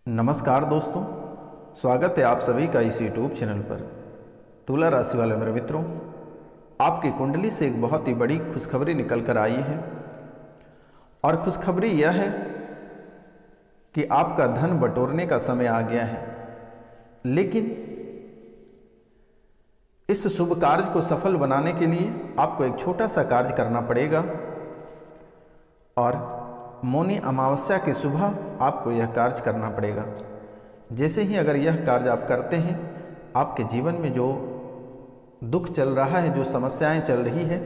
नमस्कार दोस्तों, स्वागत है आप सभी का इस यूट्यूब चैनल पर। तुला राशि वाले मेरे मित्रों, आपकी कुंडली से एक बहुत ही बड़ी खुशखबरी निकल कर आई है और खुशखबरी यह है कि आपका धन बटोरने का समय आ गया है। लेकिन इस शुभ कार्य को सफल बनाने के लिए आपको एक छोटा सा कार्य करना पड़ेगा और मौनी अमावस्या की सुबह आपको यह कार्य करना पड़ेगा। जैसे ही अगर यह कार्य आप करते हैं, आपके जीवन में जो दुख चल रहा है, जो समस्याएं चल रही है,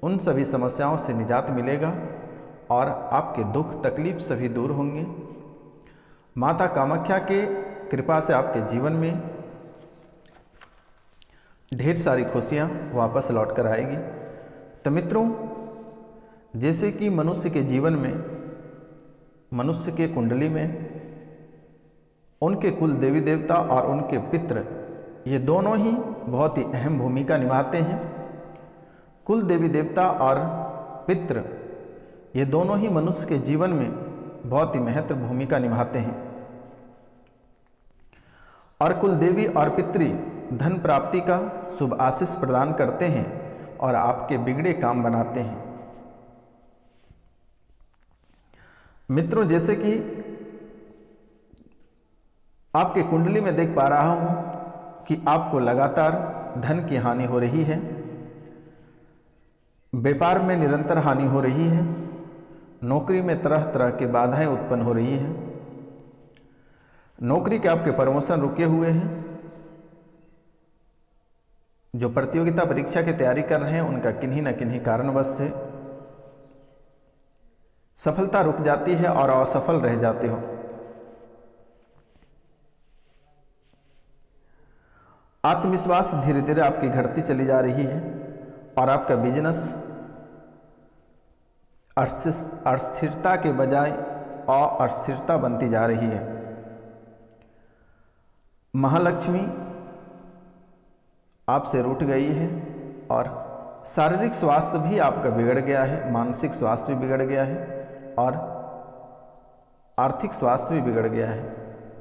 उन सभी समस्याओं से निजात मिलेगा और आपके दुख तकलीफ सभी दूर होंगे। माता कामाख्या के कृपा से आपके जीवन में ढेर सारी खुशियां वापस लौट कर आएगी। तो मित्रों, जैसे कि मनुष्य के जीवन में, मनुष्य के कुंडली में उनके कुल देवी देवता और उनके पितृ, ये दोनों ही बहुत ही अहम भूमिका निभाते हैं। कुल देवी देवता और पितृ ये दोनों ही मनुष्य के जीवन में बहुत ही महत्वपूर्ण भूमिका निभाते हैं और कुल देवी और पितृ धन प्राप्ति का शुभ आशीष प्रदान करते हैं और आपके बिगड़े काम बनाते हैं। मित्रों, जैसे कि आपके कुंडली में देख पा रहा हूं कि आपको लगातार धन की हानि हो रही है, व्यापार में निरंतर हानि हो रही है, नौकरी में तरह तरह की बाधाएं उत्पन्न हो रही हैं, नौकरी के आपके प्रमोशन रुके हुए हैं, जो प्रतियोगिता परीक्षा की तैयारी कर रहे हैं उनका किन्हीं न किन्हीं कारणवश से सफलता रुक जाती है और असफल रह जाते हो। आत्मविश्वास धीरे धीरे आपकी घटती चली जा रही है और आपका बिजनेस अस्थिरता के बजाय अस्थिरता बनती जा रही है। महालक्ष्मी आपसे रूठ गई है और शारीरिक स्वास्थ्य भी आपका बिगड़ गया है, मानसिक स्वास्थ्य भी बिगड़ गया है और आर्थिक स्वास्थ्य भी बिगड़ गया है।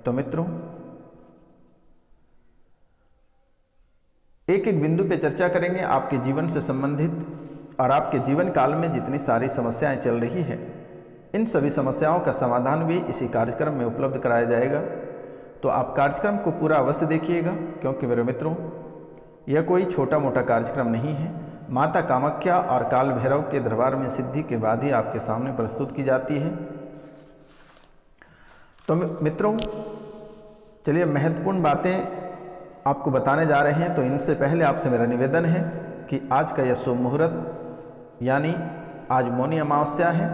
तो मित्रों, एक एक बिंदु पे चर्चा करेंगे आपके जीवन से संबंधित और आपके जीवन काल में जितनी सारी समस्याएं चल रही है, इन सभी समस्याओं का समाधान भी इसी कार्यक्रम में उपलब्ध कराया जाएगा। तो आप कार्यक्रम को पूरा अवश्य देखिएगा, क्योंकि मेरे मित्रों, यह कोई छोटा मोटा कार्यक्रम नहीं है। माता कामाख्या और काल भैरव के दरबार में सिद्धि के बाद ही आपके सामने प्रस्तुत की जाती है। तो मित्रों, चलिए महत्वपूर्ण बातें आपको बताने जा रहे हैं। तो इनसे पहले आपसे मेरा निवेदन है कि आज का यह शुभ मुहूर्त, यानी आज मौनी अमावस्या है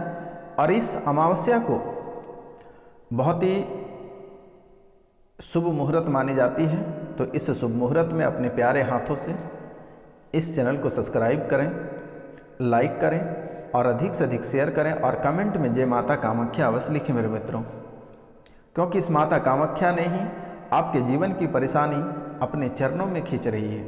और इस अमावस्या को बहुत ही शुभ मुहूर्त मानी जाती है। तो इस शुभ मुहूर्त में अपने प्यारे हाथों से इस चैनल को सब्सक्राइब करें, लाइक करें और अधिक से अधिक शेयर करें और कमेंट में जय माता कामाख्या अवश्य लिखें मेरे मित्रों, क्योंकि इस माता कामाख्या ने ही आपके जीवन की परेशानी अपने चरणों में खींच रही है।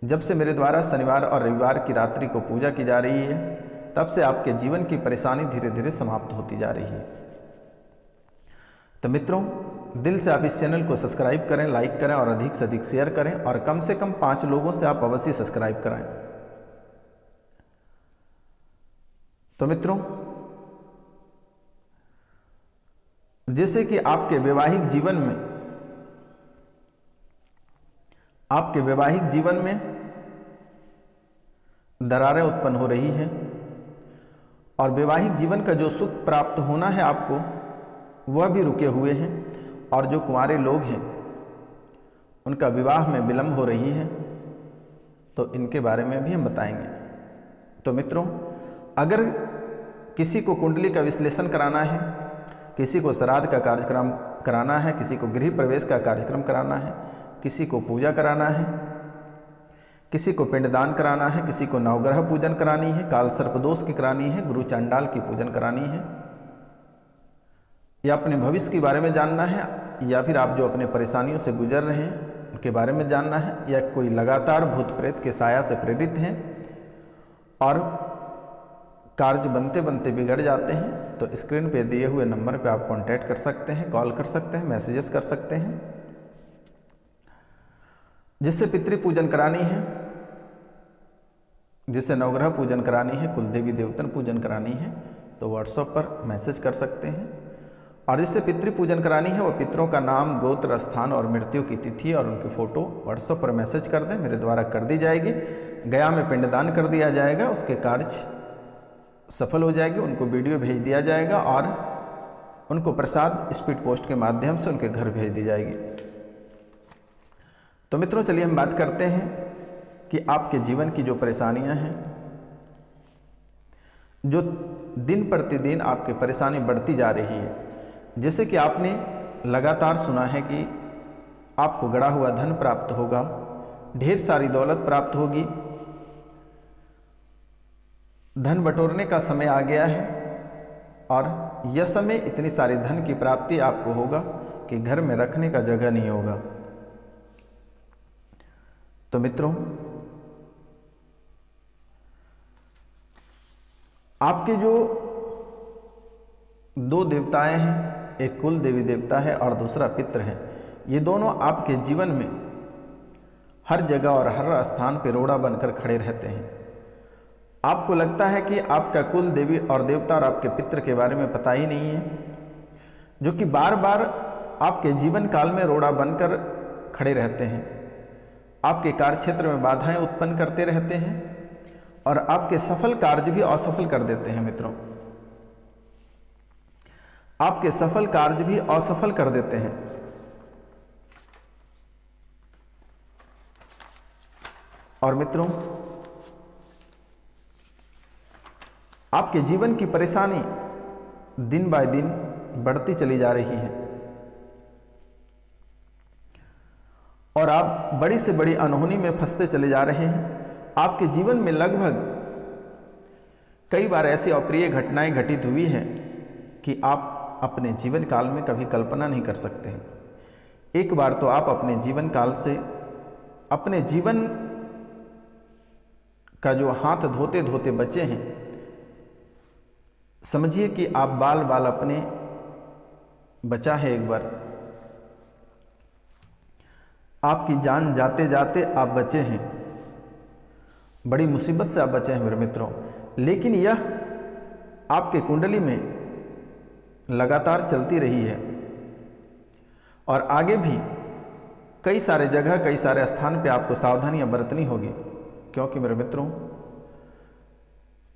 जब से मेरे द्वारा शनिवार और रविवार की रात्रि को पूजा की जा रही है, तब से आपके जीवन की परेशानी धीरे धीरे समाप्त होती जा रही है। तो मित्रों, दिल से आप इस चैनल को सब्सक्राइब करें, लाइक करें और अधिक से अधिक शेयर करें और कम से कम 5 लोगों से आप अवश्य सब्सक्राइब कराएं। तो मित्रों, जैसे कि आपके वैवाहिक जीवन में दरारें उत्पन्न हो रही हैं और वैवाहिक जीवन का जो सुख प्राप्त होना है आपको, वह भी रुके हुए हैं और जो कुंवारे लोग हैं उनका विवाह में विलंब हो रही है। तो इनके बारे में भी हम बताएंगे। तो मित्रों, अगर किसी को कुंडली का विश्लेषण कराना है, किसी को श्राद्ध का कार्यक्रम कराना है, किसी को गृह प्रवेश का कार्यक्रम कराना है, किसी को पूजा कराना है, किसी को पिंडदान कराना है, किसी को नवग्रह पूजन करानी है, काल सर्पदोष की करानी है, गुरु चांडाल की पूजन करानी है, या अपने भविष्य के बारे में जानना है, या फिर आप जो अपने परेशानियों से गुजर रहे हैं उनके बारे में जानना है, या कोई लगातार भूत प्रेत के साया से प्रेरित हैं और कार्य बनते बनते बिगड़ जाते हैं, तो स्क्रीन पे दिए हुए नंबर पे आप कांटेक्ट कर सकते हैं, कॉल कर सकते हैं, मैसेजेस कर सकते हैं। जिससे पितृ पूजन करानी है, जिससे नवग्रह पूजन करानी है, कुल देवी देवतन पूजन करानी है, तो व्हाट्सएप पर मैसेज कर सकते हैं। और जिससे पितृ पूजन करानी है वो पितरों का नाम, गोत्र, स्थान और मृत्यु की तिथि और उनकी फ़ोटो व्हाट्सएप पर मैसेज कर दें, मेरे द्वारा कर दी जाएगी। गया में पिंडदान कर दिया जाएगा, उसके कार्य सफल हो जाएगी, उनको वीडियो भेज दिया जाएगा और उनको प्रसाद स्पीड पोस्ट के माध्यम से उनके घर भेज दी जाएगी। तो मित्रों चलिए हम बात करते हैं कि आपके जीवन की जो परेशानियां हैं, जो दिन प्रतिदिन आपकी परेशानी बढ़ती जा रही है, जैसे कि आपने लगातार सुना है कि आपको गड़ा हुआ धन प्राप्त होगा, ढेर सारी दौलत प्राप्त होगी, धन बटोरने का समय आ गया है और यह समय इतनी सारी धन की प्राप्ति आपको होगा कि घर में रखने का जगह नहीं होगा। तो मित्रों, आपके जो दो देवताएं हैं, एक कुल देवी देवता है और दूसरा पितृ है, ये दोनों आपके जीवन में हर जगह और हर स्थान पर रोड़ा बनकर खड़े रहते हैं। आपको लगता है कि आपका कुल देवी और देवता और आपके पितृ के बारे में पता ही नहीं है, जो कि बार बार आपके जीवन काल में रोड़ा बनकर खड़े रहते हैं, आपके कार्य क्षेत्र में बाधाएं उत्पन्न करते रहते हैं और आपके सफल कार्य भी असफल कर देते हैं। मित्रों, आपके सफल कार्य भी असफल कर देते हैं। और मित्रों, आपके जीवन की परेशानी दिन बाय दिन बढ़ती चली जा रही है और आप बड़ी से बड़ी अनहोनी में फंसते चले जा रहे हैं। आपके जीवन में लगभग कई बार ऐसी अप्रिय घटनाएं घटित हुई हैं कि आप अपने जीवन काल में कभी कल्पना नहीं कर सकते हैं। एक बार तो आप अपने जीवन काल से, अपने जीवन का जो हाथ धोते धोते बचे हैं, समझिए कि आप बाल बाल अपने बचा है। एक बार आपकी जान जाते जाते आप बचे हैं, बड़ी मुसीबत से आप बचे हैं मेरे मित्रों। लेकिन यह आपके कुंडली में लगातार चलती रही है और आगे भी कई सारे जगह, कई सारे स्थान पे आपको सावधानियां बरतनी होगी, क्योंकि मेरे मित्रों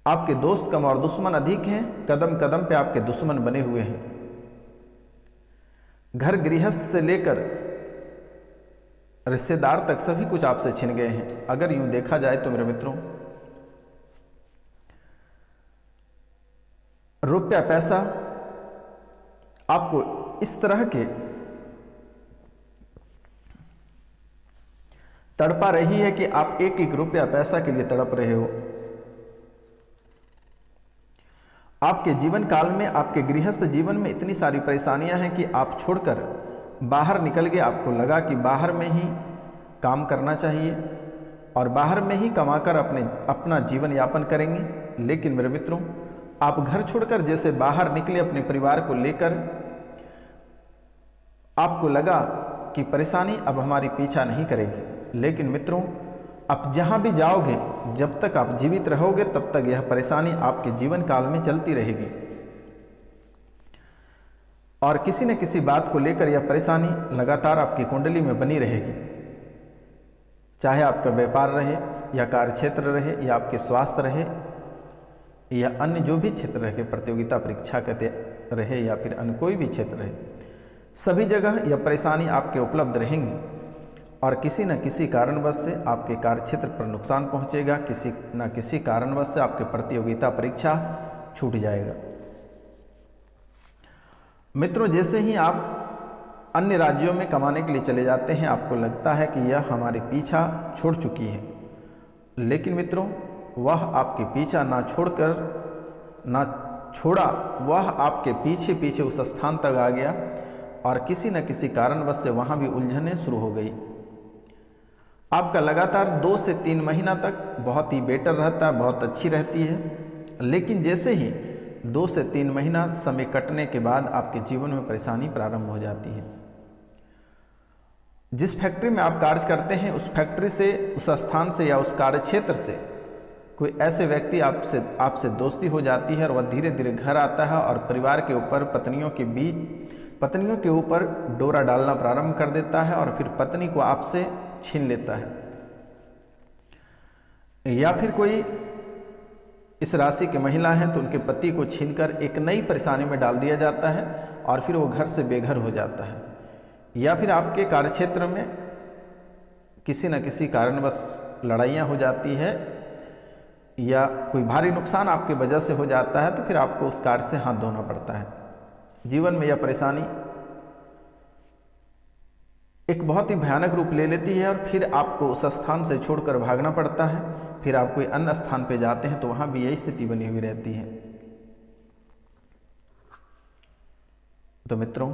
आपके दोस्त कम और दुश्मन अधिक हैं। कदम कदम पे आपके दुश्मन बने हुए हैं। घर गृहस्थ से लेकर रिश्तेदार तक सभी कुछ आपसे छिन गए हैं। अगर यूं देखा जाए तो मेरे मित्रों, रुपया पैसा आपको इस तरह के तड़पा रही है कि आप एक एक रुपया पैसा के लिए तड़प रहे हो। आपके जीवन काल में, आपके गृहस्थ जीवन में इतनी सारी परेशानियां हैं कि आप छोड़कर बाहर निकल गए। आपको लगा कि बाहर में ही काम करना चाहिए और बाहर में ही कमाकर अपना जीवन यापन करेंगे। लेकिन मेरे मित्रों, आप घर छोड़कर जैसे बाहर निकले अपने परिवार को लेकर, आपको लगा कि परेशानी अब हमारी पीछा नहीं करेगी। लेकिन मित्रों, आप जहां भी जाओगे, जब तक आप जीवित रहोगे तब तक यह परेशानी आपके जीवन काल में चलती रहेगी और किसी न किसी बात को लेकर यह परेशानी लगातार आपकी कुंडली में बनी रहेगी। चाहे आपका व्यापार रहे या कार्य क्षेत्र रहे या आपके स्वास्थ्य रहे या अन्य जो भी क्षेत्र रहे, प्रतियोगिता परीक्षा कहते रहे या फिर अन्य कोई भी क्षेत्र रहे, सभी जगह यह परेशानी आपके उपलब्ध रहेंगी और किसी न किसी कारणवश से आपके कार्य क्षेत्र पर नुकसान पहुंचेगा। किसी न किसी कारणवश से आपके प्रतियोगिता परीक्षा छूट जाएगा। मित्रों, जैसे ही आप अन्य राज्यों में कमाने के लिए चले जाते हैं, आपको लगता है कि यह हमारे पीछा छोड़ चुकी है। लेकिन मित्रों, वह आपके पीछा ना छोड़ा, वह आपके पीछे पीछे उस स्थान तक आ गया और किसी न किसी कारणवश से वहाँ भी उलझनें शुरू हो गई। आपका लगातार 2 से 3 महीना तक बहुत ही बेटर रहता है, बहुत अच्छी रहती है। लेकिन जैसे ही 2 से 3 महीना समय कटने के बाद आपके जीवन में परेशानी प्रारंभ हो जाती है। जिस फैक्ट्री में आप कार्य करते हैं उस फैक्ट्री से, उस स्थान से या उस कार्य क्षेत्र से कोई ऐसे व्यक्ति आपसे दोस्ती हो जाती है और वह धीरे धीरे घर आता है और परिवार के ऊपर, पत्नियों के ऊपर डोरा डालना प्रारंभ कर देता है और फिर पत्नी को आपसे छीन लेता है। या फिर कोई इस राशि की महिला है तो उनके पति को छीनकर एक नई परेशानी में डाल दिया जाता है और फिर वो घर से बेघर हो जाता है। या फिर आपके कार्यक्षेत्र में किसी न किसी कारणवश लड़ाइयाँ हो जाती है या कोई भारी नुकसान आपके वजह से हो जाता है तो फिर आपको उस कार्य से हाथ धोना पड़ता है। जीवन में यह परेशानी एक बहुत ही भयानक रूप ले लेती है और फिर आपको उस स्थान से छोड़कर भागना पड़ता है। फिर आप कोई अन्य स्थान पे जाते हैं तो वहाँ भी यही स्थिति बनी हुई रहती है। तो मित्रों,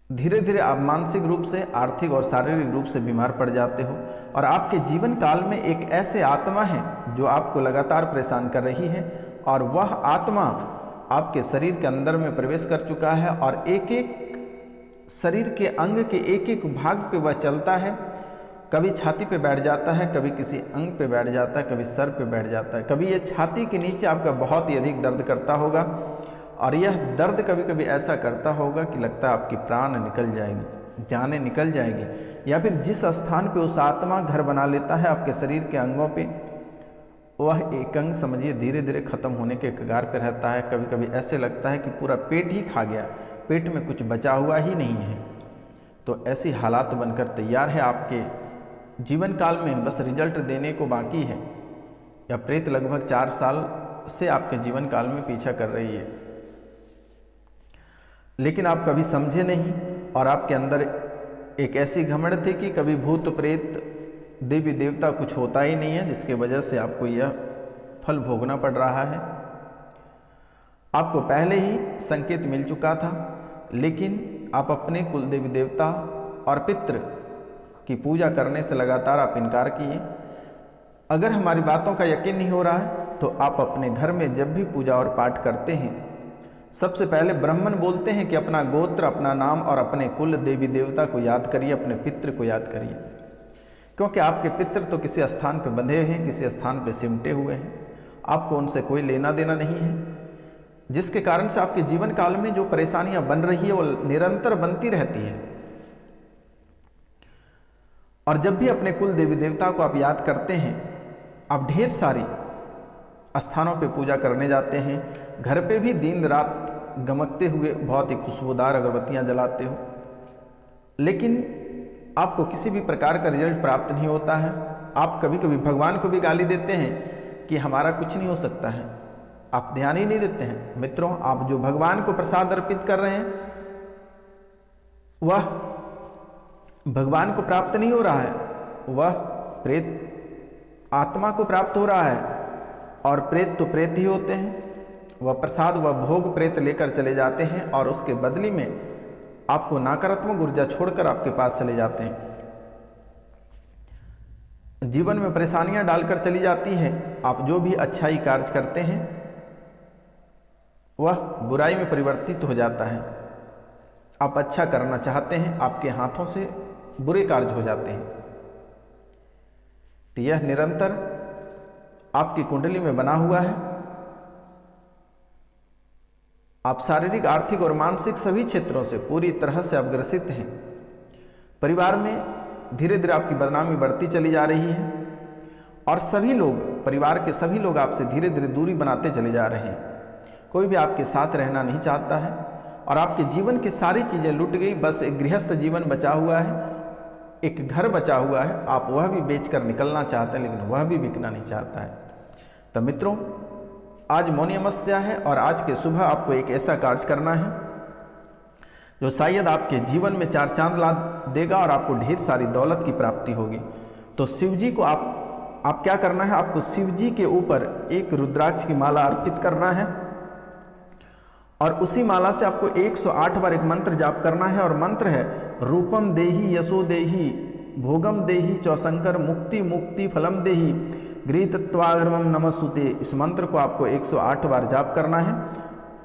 धीरे धीरे आप मानसिक रूप से, आर्थिक और शारीरिक रूप से बीमार पड़ जाते हो और आपके जीवन काल में एक ऐसे आत्मा है जो आपको लगातार परेशान कर रही है और वह आत्मा आपके शरीर के अंदर में प्रवेश कर चुका है और एक एक शरीर के अंग के एक एक भाग पे वह चलता है। कभी छाती पे बैठ जाता है, कभी किसी अंग पे बैठ जाता है, कभी सर पे बैठ जाता है। कभी ये छाती के नीचे आपका बहुत ही अधिक दर्द करता होगा और यह दर्द कभी कभी ऐसा करता होगा कि लगता है आपकी प्राण निकल जाएगी, जाने निकल जाएगी। या फिर जिस स्थान पे उस आत्मा घर बना लेता है आपके शरीर के अंगों पे, वह एक अंग समझिए धीरे धीरे खत्म होने के कगार पे रहता है। कभी कभी ऐसे लगता है कि पूरा पेट ही खा गया, पेट में कुछ बचा हुआ ही नहीं है। तो ऐसी हालात बनकर तैयार है आपके जीवन काल में, बस रिजल्ट देने को बाकी है। या प्रेत लगभग 4 साल से आपके जीवन काल में पीछा कर रही है, लेकिन आप कभी समझे नहीं और आपके अंदर एक ऐसी घमंड थी कि कभी भूत प्रेत देवी देवता कुछ होता ही नहीं है, जिसके वजह से आपको यह फल भोगना पड़ रहा है। आपको पहले ही संकेत मिल चुका था, लेकिन आप अपने कुल देवी देवता और पितृ की पूजा करने से लगातार आप इनकार किए। अगर हमारी बातों का यकीन नहीं हो रहा है तो आप अपने घर में जब भी पूजा और पाठ करते हैं, सबसे पहले ब्राह्मण बोलते हैं कि अपना गोत्र, अपना नाम और अपने कुल देवी देवता को याद करिए, अपने पितृ को याद करिए, क्योंकि आपके पितृ तो किसी स्थान पे बंधे हैं, किसी स्थान पे सिमटे हुए हैं। आपको उनसे कोई लेना देना नहीं है, जिसके कारण से आपके जीवन काल में जो परेशानियां बन रही है वो निरंतर बनती रहती है। और जब भी अपने कुल देवी देवता को आप याद करते हैं, आप ढेर सारी स्थानों पे पूजा करने जाते हैं, घर पे भी दिन रात गमकते हुए बहुत ही खुशबूदार अगरबत्तियां जलाते हो, लेकिन आपको किसी भी प्रकार का रिजल्ट प्राप्त नहीं होता है। आप कभी कभी भगवान को भी गाली देते हैं कि हमारा कुछ नहीं हो सकता है, आप ध्यान ही नहीं देते हैं। मित्रों, आप जो भगवान को प्रसाद अर्पित कर रहे हैं वह भगवान को प्राप्त नहीं हो रहा है, वह प्रेत आत्मा को प्राप्त हो रहा है। और प्रेत तो प्रेत ही होते हैं, वह प्रसाद, वह भोग प्रेत लेकर चले जाते हैं और उसके बदले में आपको नकारात्मक ऊर्जा छोड़कर आपके पास चले जाते हैं। जीवन में परेशानियां डालकर चली जाती हैं। आप जो भी अच्छाई कार्य करते हैं वह बुराई में परिवर्तित हो जाता है। आप अच्छा करना चाहते हैं, आपके हाथों से बुरे कार्य हो जाते हैं। तो यह निरंतर आपकी कुंडली में बना हुआ है। आप शारीरिक, आर्थिक और मानसिक सभी क्षेत्रों से पूरी तरह से अवग्रसित हैं। परिवार में धीरे धीरे आपकी बदनामी बढ़ती चली जा रही है और सभी लोग, परिवार के सभी लोग आपसे धीरे धीरे दूरी बनाते चले जा रहे हैं। कोई भी आपके साथ रहना नहीं चाहता है और आपके जीवन की सारी चीज़ें लुट गई। बस एक गृहस्थ जीवन बचा हुआ है, एक घर बचा हुआ है, आप वह भी बेचकर निकलना चाहते हैं, लेकिन वह भी बिकना नहीं चाहता है। तो मित्रों, आज मौनी अमावस्या है और आज के सुबह आपको एक ऐसा कार्य करना है जो शायद आपके जीवन में 4 चांद ला देगा और आपको ढेर सारी दौलत की प्राप्ति होगी। तो शिव जी को आप क्या करना है, आपको शिव जी के ऊपर एक रुद्राक्ष की माला अर्पित करना है और उसी माला से आपको 108 बार एक मंत्र जाप करना है। और मंत्र है रूपम देहि यशो देहि भोगम देहि चौशंकर मुक्ति मुक्ति फलम देहि गृह तत्वागमम नमस्तुते, इस मंत्र को आपको 108 बार जाप करना है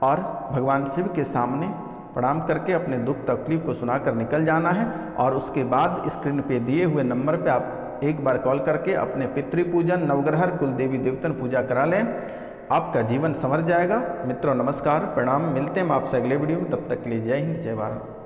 और भगवान शिव के सामने प्रणाम करके अपने दुख तकलीफ को सुनाकर निकल जाना है। और उसके बाद स्क्रीन पे दिए हुए नंबर पे आप एक बार कॉल करके अपने पितृपूजन, नवग्रह, कुल देवी देवतन पूजा करा लें, आपका जीवन संवर जाएगा। मित्रों नमस्कार, प्रणाम, मिलते हैं हम आपसे अगले वीडियो में, तब तक के लिए जय हिंद, जय भारत।